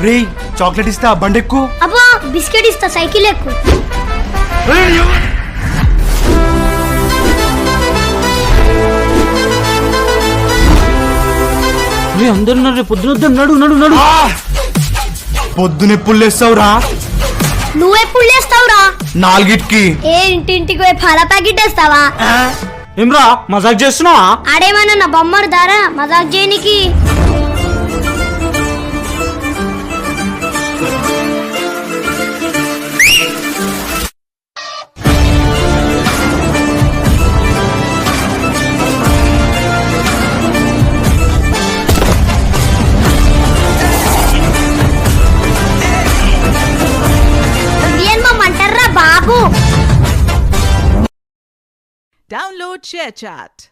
రే chocolate ఇస్తా బండెక్కు. అబ్బా biscuit ఇస్తా సైకిల్ ఎక్కు. అందరు పొద్దున నడు నడు నడు. పొద్దునెప్పుడు లేస్తావురా? నువ్వెప్పుడు లేస్తావురా? 4కి. ఏ ఇంటింటికి పోయి పాల ప్యాకెట్ వేస్తావా? ఏమ్రా మజాక్ చేస్తున్నావా? ఆడేమన్నా నా బొమ్మడు దారా మజాక్ చేయనికి? Download ShareChat.